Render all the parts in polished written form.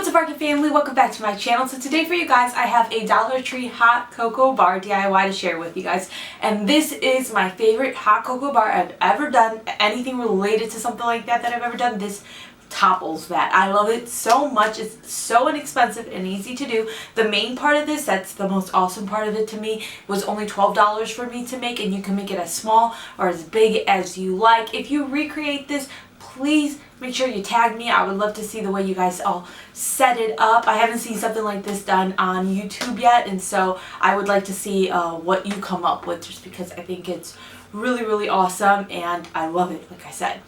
What's up, Arkin family? Welcome back to my channel. So today for you guys, I have a Dollar Tree hot cocoa bar DIY to share with you guys. And this is my favorite hot cocoa bar I've ever done. Anything related to something like that I've ever done, this topples that. I love it so much. It's so inexpensive and easy to do. The main part of this, that's the most awesome part of it to me, was only $12 for me to make, and you can make it as small or as big as you like. If you recreate this, please make sure you tag me. I would love to see the way you guys all set it up. I haven't seen something like this done on YouTube yet, and so I would like to see what you come up with, just because I think it's really awesome and I love it, like I said.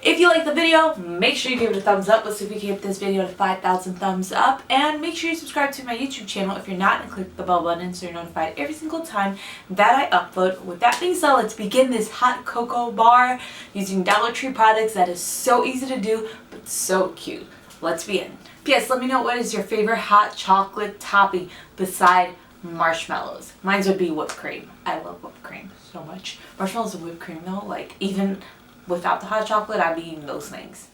If you like the video, make sure you give it a thumbs up. Let's see if we can get this video to 5,000 thumbs up, and make sure you subscribe to my YouTube channel if you're not, and click the bell button so you're notified every single time that I upload. With that being said, let's begin this hot cocoa bar using Dollar Tree products. That is so easy to do but so cute. Let's begin. P.S. Let me know, what is your favorite hot chocolate topping beside marshmallows? Mine would be whipped cream. I love whipped cream so much. Marshmallows and whipped cream though, like even without the hot chocolate, I'd be eating those things.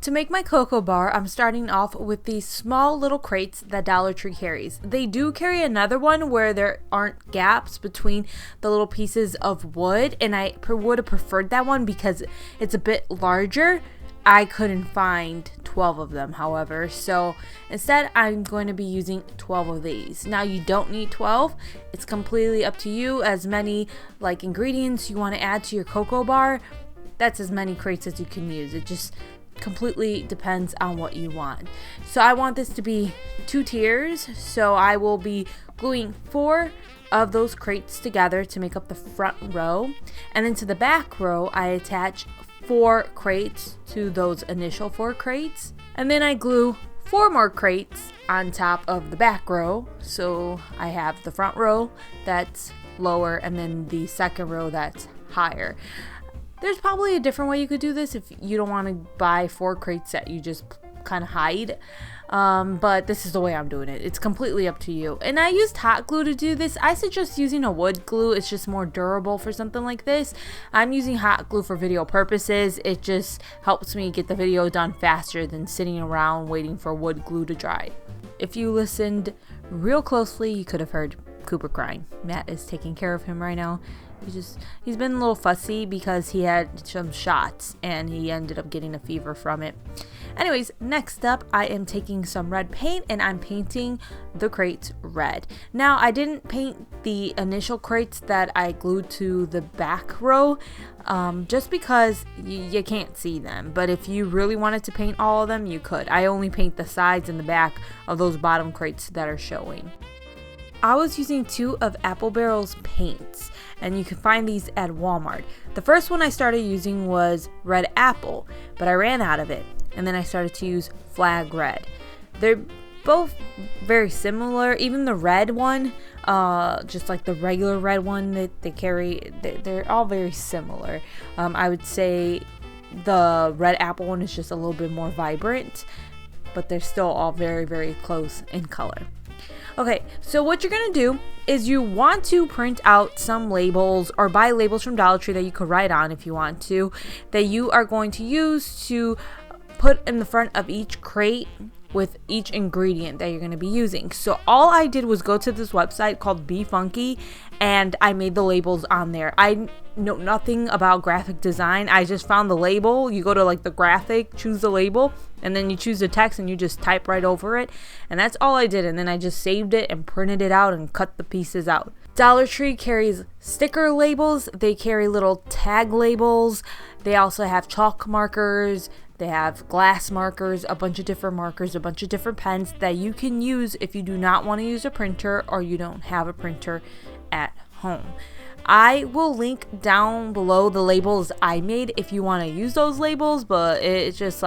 To make my cocoa bar, I'm starting off with these small little crates that Dollar Tree carries. They do carry another one where there aren't gaps between the little pieces of wood, and I would have preferred that one because it's a bit larger. I couldn't find 12 of them, however, so instead I'm going to be using 12 of these. Now, you don't need 12. It's completely up to you. As many ingredients you want to add to your cocoa bar, that's as many crates as you can use. It just completely depends on what you want. So I want this to be 2 tiers, so I will be gluing 4 of those crates together to make up the front row, and then to the back row I attach 4 crates to those initial 4 crates, and then I glue 4 more crates on top of the back row, so I have the front row that's lower and then the second row that's higher. There's probably a different way you could do this if you don't want to buy 4 crates that you just kind of hide, but this is the way I'm doing it. It's completely up to you. And I used hot glue to do this. I suggest using a wood glue. It's just more durable for something like this. I'm using hot glue for video purposes. It just helps me get the video done faster than sitting around waiting for wood glue to dry. If you listened real closely, you could have heard Cooper crying. Matt is taking care of him right now. He's been a little fussy because he had some shots and he ended up getting a fever from it. Anyways, next up, I am taking some red paint and I'm painting the crates red. Now, I didn't paint the initial crates that I glued to the back row just because you can't see them. But if you really wanted to paint all of them, you could. I only paint the sides and the back of those bottom crates that are showing. I was using 2 of Apple Barrel's paints, and you can find these at Walmart. The first one I started using was Red Apple, but I ran out of it, and then I started to use Flag Red. They're both very similar. Even the red one, just like the regular red one that they carry, they're all very similar. I would say the Red Apple one is just a little bit more vibrant, but they're still all very close in color. Okay, so what you're going to do is you want to print out some labels or buy labels from Dollar Tree that you could write on if you want to, that you are going to use to put in the front of each crate with each ingredient that you're going to be using. So all I did was go to this website called Be Funky, and I made the labels on there. I know nothing about graphic design. I just found the label. You go to the graphic, choose the label, and then you choose the text and you just type right over it. And that's all I did. And then I just saved it and printed it out and cut the pieces out. Dollar Tree carries sticker labels. They carry little tag labels. They also have chalk markers. They have glass markers, a bunch of different markers, a bunch of different pens that you can use if you do not want to use a printer or you don't have a printer at home. I will link down below the labels I made if you want to use those labels, but it's just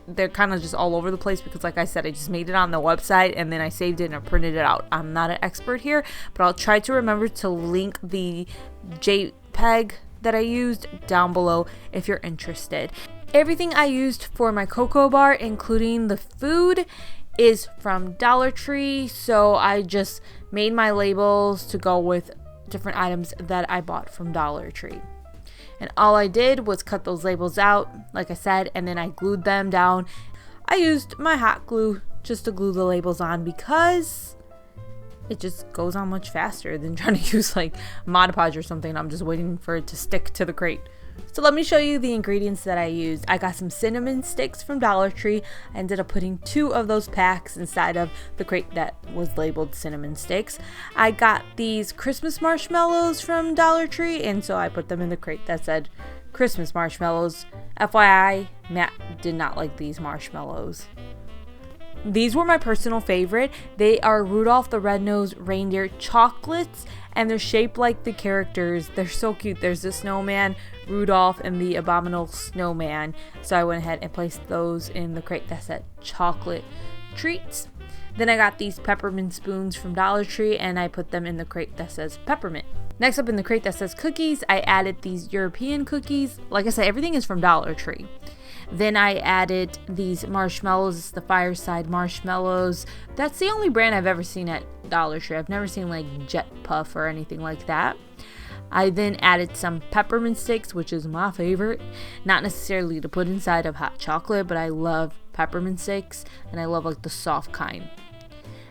they're kind of just all over the place because, like I said, I just made it on the website and then I saved it and I printed it out. I'm not an expert here, but I'll try to remember to link the JPEG that I used down below if you're interested. Everything I used for my cocoa bar, including the food, is from Dollar Tree, so I just made my labels to go with different items that I bought from Dollar Tree. And all I did was cut those labels out, like I said, and then I glued them down. I used my hot glue just to glue the labels on because it just goes on much faster than trying to use like Mod Podge or something. I'm just waiting for it to stick to the crate. So let me show you the ingredients that I used. I got some cinnamon sticks from Dollar Tree. I ended up putting 2 of those packs inside of the crate that was labeled cinnamon sticks. I got these Christmas marshmallows from Dollar Tree, and so I put them in the crate that said Christmas marshmallows. FYI, Matt did not like these marshmallows. These were my personal favorite. They are Rudolph the Red-Nosed Reindeer chocolates, and they're shaped like the characters. They're so cute. There's the snowman, Rudolph, and the abominable snowman. So I went ahead and placed those in the crate that said chocolate treats. Then I got these peppermint spoons from Dollar Tree, and I put them in the crate that says peppermint. Next up in the crate that says cookies, I added these European cookies. Like I said, everything is from Dollar Tree. Then I added these marshmallows. It's the Fireside marshmallows. That's the only brand I've ever seen at Dollar Tree. I've never seen like Jet Puff or anything like that. I then added some peppermint sticks, which is my favorite. Not necessarily to put inside of hot chocolate, but I love peppermint sticks, and I love like the soft kind.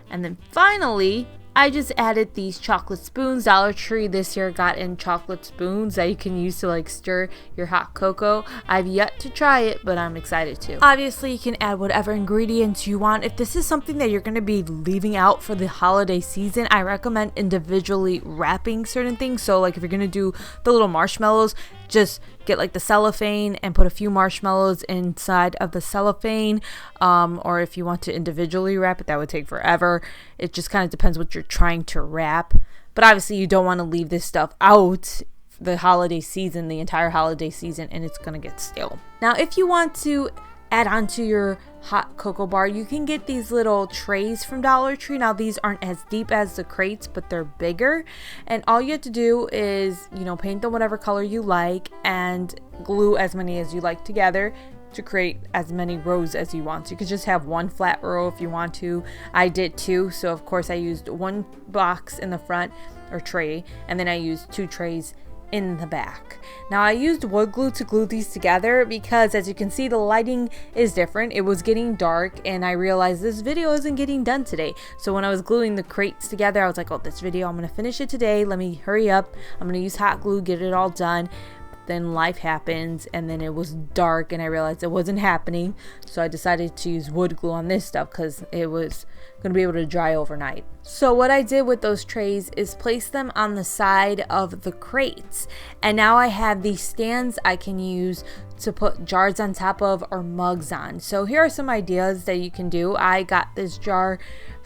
And then finally, I just added these chocolate spoons. Dollar Tree this year got in chocolate spoons that you can use to like stir your hot cocoa. I've yet to try it, but I'm excited to. Obviously, you can add whatever ingredients you want. If this is something that you're going to be leaving out for the holiday season, I recommend individually wrapping certain things. So like if you're going to do the little marshmallows, just get like the cellophane and put a few marshmallows inside of the cellophane, or if you want to individually wrap it, that would take forever. It just kind of depends what you're trying to wrap, but obviously you don't want to leave this stuff out the holiday season, the entire holiday season, and it's gonna get stale. Now if you want to add on to your hot cocoa bar, you can get these little trays from Dollar Tree. Now these aren't as deep as the crates, but they're bigger, and all you have to do is, you know, paint them whatever color you like and glue as many as you like together to create as many rows as you want. So you could just have one flat row if you want to. I did 2, so of course I used 1 box in the front or tray, and then I used 2 trays in the back. Now I used wood glue to glue these together because, as you can see, the lighting is different. It was getting dark and I realized this video isn't getting done today. So when I was gluing the crates together, I was like, oh, this video, I'm gonna finish it today. Let me hurry up. I'm gonna use hot glue, get it all done. Then life happens, and then it was dark and I realized it wasn't happening, so I decided to use wood glue on this stuff because it was going to be able to dry overnight. So what I did with those trays is place them on the side of the crates, and now I have these stands I can use to put jars on top of or mugs on. So here are some ideas that you can do. I got this jar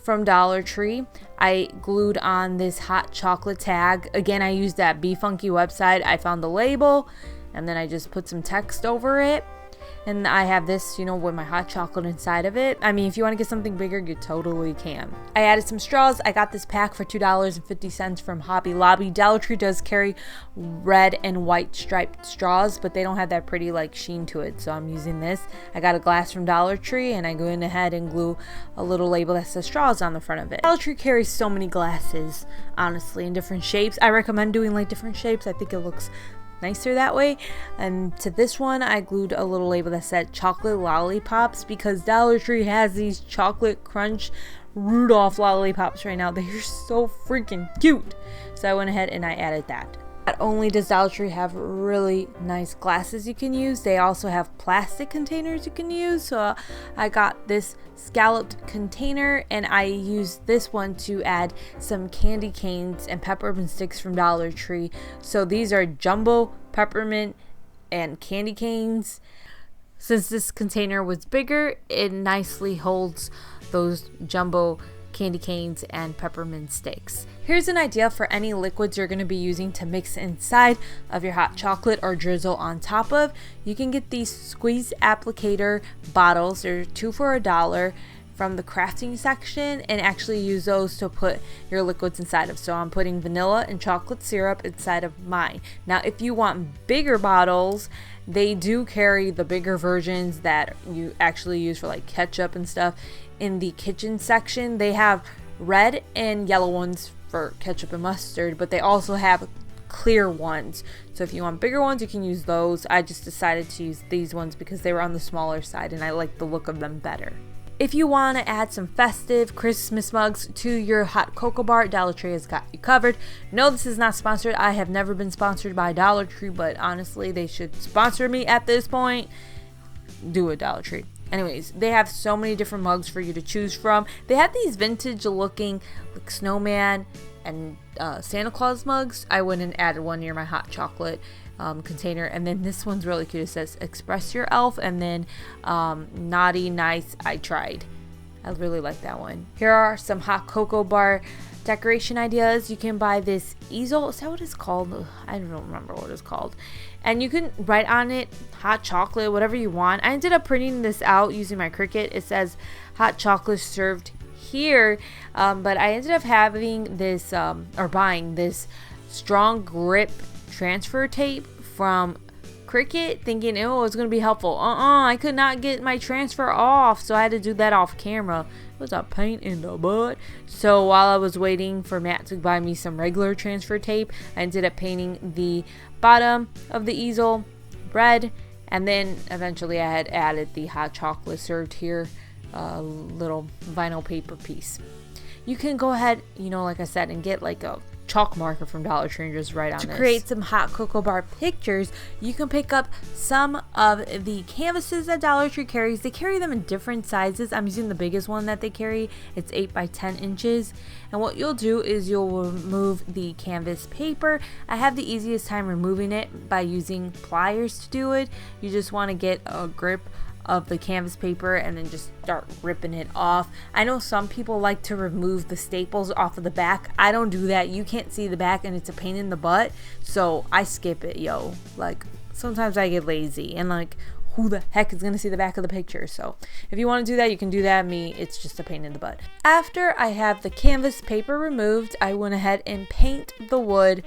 from Dollar Tree. I glued on this hot chocolate tag. Again, I used that Be Funky website. I found the label and then I just put some text over it. And I have this, you know, with my hot chocolate inside of it. I mean, if you want to get something bigger, you totally can. I added some straws. I got this pack for $2.50 from Hobby Lobby. Dollar Tree does carry red and white striped straws, but they don't have that pretty like sheen to it, so I'm using this. I got a glass from Dollar Tree, and I go in ahead and glue a little label that says straws on the front of it. Dollar Tree carries so many glasses, honestly, in different shapes. I recommend doing like different shapes. I think it looks nicer that way. And to this one I glued a little label that said chocolate lollipops because Dollar Tree has these chocolate crunch Rudolph lollipops right now. They're so freaking cute, so I went ahead and I added that. Not only does Dollar Tree have really nice glasses you can use, they also have plastic containers you can use. So I got this scalloped container and I used this one to add some candy canes and peppermint sticks from Dollar Tree. So these are jumbo peppermint and candy canes. Since this container was bigger, it nicely holds those jumbo candy canes and peppermint sticks. Here's an idea for any liquids you're going to be using to mix inside of your hot chocolate or drizzle on top of. You can get these squeeze applicator bottles. They're 2 for $1 from the crafting section, and actually use those to put your liquids inside of. So I'm putting vanilla and chocolate syrup inside of mine. Now if you want bigger bottles, they do carry the bigger versions that you actually use for like ketchup and stuff. In the kitchen section, they have red and yellow ones for ketchup and mustard, but they also have clear ones. So if you want bigger ones, you can use those. I just decided to use these ones because they were on the smaller side and I like the look of them better. If you want to add some festive Christmas mugs to your hot cocoa bar, Dollar Tree has got you covered. No, this is not sponsored. I have never been sponsored by Dollar Tree, but honestly, they should sponsor me at this point. Do a Dollar Tree. Anyways, they have so many different mugs for you to choose from. They have these vintage looking like snowman and Santa Claus mugs. I went and added one near my hot chocolate container, and then this one's really cute. It says express your elf, and then naughty nice I tried. I really like that one. Here are some hot cocoa bar decoration ideas. You can buy this easel. Is that what it's called? I don't remember what it's called. And you can write on it hot chocolate, whatever you want. I ended up printing this out using my Cricut. It says hot chocolate served here, but I ended up having this or buying this strong grip transfer tape from Cricut, thinking oh it's gonna be helpful. I could not get my transfer off, so I had to do that off camera. It was a pain in the butt. So while I was waiting for Matt to buy me some regular transfer tape, I ended up painting the bottom of the easel red, and then eventually I had added the hot chocolate served here little vinyl paper piece. You can go ahead, like I said, and get like a chalk marker from Dollar Tree and just write on this. To create some hot cocoa bar pictures, you can pick up some of the canvases that Dollar Tree carries. They carry them in different sizes. I'm using the biggest one that they carry. It's 8 by 10 inches. And what you'll do is you'll remove the canvas paper. I have the easiest time removing it by using pliers to do it. You just want to get a grip of the canvas paper and then just start ripping it off. I know some people like to remove the staples off of the back. I don't do that. You can't see the back and it's a pain in the butt, so I skip it, Like sometimes I get lazy and like who the heck is gonna see the back of the picture? So if you want to do that, you can do that. Me, it's just a pain in the butt. After I have the canvas paper removed, I went ahead and paint the wood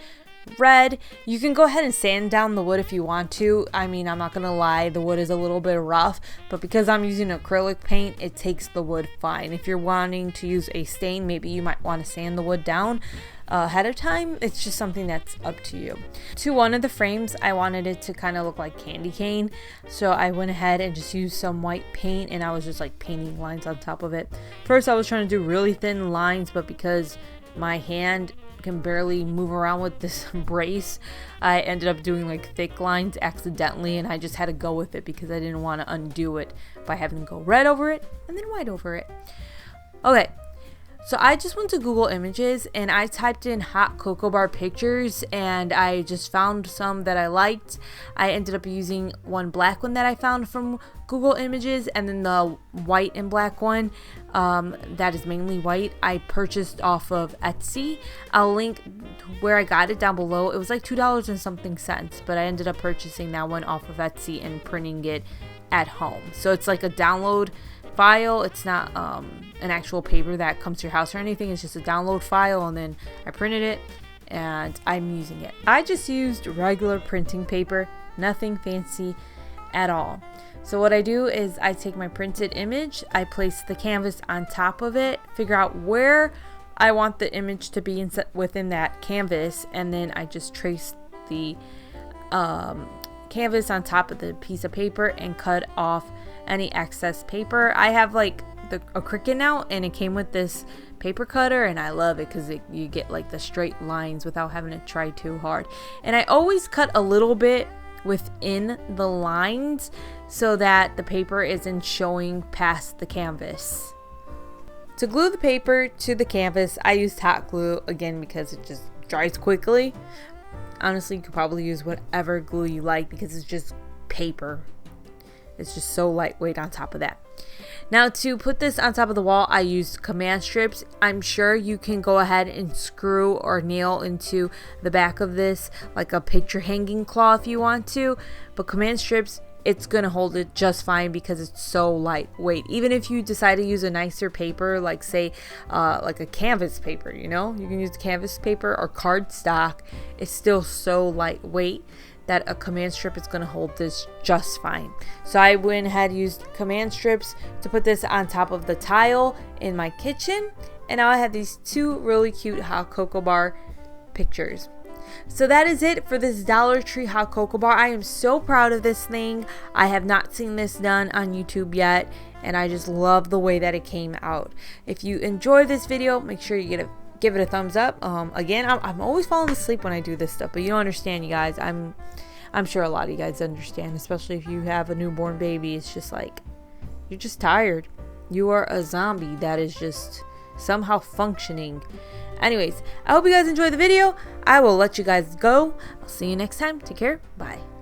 red. You can go ahead and sand down the wood if you want to. I mean, I'm not gonna lie, the wood is a little bit rough, but because I'm using acrylic paint, it takes the wood fine. If you're wanting to use a stain, maybe you might want to sand the wood down ahead of time. It's just something that's up to you. To one of the frames, I wanted it to kind of look like candy cane, so I went ahead and just used some white paint, and I was just like painting lines on top of it. First I was trying to do really thin lines, but because my hand can barely move around with this brace, I ended up doing like thick lines accidentally, and I just had to go with it because I didn't want to undo it by having to go red over it and then white over it. Okay, so I just went to Google Images and I typed in hot cocoa bar pictures, and I just found some that I liked. I ended up using one black one that I found from Google Images, and then the white and black one that is mainly white I purchased off of Etsy. I'll link where I got it down below. It was like $2 and something cents, but I ended up purchasing that one off of Etsy and printing it at home. So it's like a download file. It's not an actual paper that comes to your house or anything. It's just a download file, and then I printed it and I'm using it. I just used regular printing paper, nothing fancy at all. So what I do is I take my printed image, I place the canvas on top of it, figure out where I want the image to be within that canvas, and then I just trace the canvas on top of the piece of paper and cut off any excess paper. I have like a Cricut now, and it came with this paper cutter, and I love it because you get like the straight lines without having to try too hard. And I always cut a little bit within the lines so that the paper isn't showing past the canvas. To glue the paper to the canvas, I used hot glue again because it just dries quickly. Honestly, you could probably use whatever glue you like because it's just paper. It's just so lightweight on top of that. Now to put this on top of the wall, I used command strips. I'm sure you can go ahead and screw or nail into the back of this like a picture hanging claw if you want to, but command strips, it's gonna hold it just fine because it's so lightweight. Even if you decide to use a nicer paper, like say like a canvas paper, you can use canvas paper or cardstock, it's still so lightweight that a command strip is going to hold this just fine. So I went ahead and used command strips to put this on top of the tile in my kitchen, and now I have these two really cute hot cocoa bar pictures. So that is it for this Dollar Tree hot cocoa bar. I am so proud of this thing. I have not seen this done on YouTube yet, and I just love the way that it came out. If you enjoyed this video, make sure you give it a thumbs up. Again, I'm always falling asleep when I do this stuff, but you don't understand, you guys. I'm sure a lot of you guys understand, especially if you have a newborn baby. It's just like, you're just tired. You are a zombie that is just somehow functioning. Anyways, I hope you guys enjoyed the video. I will let you guys go. I'll see you next time. Take care. Bye.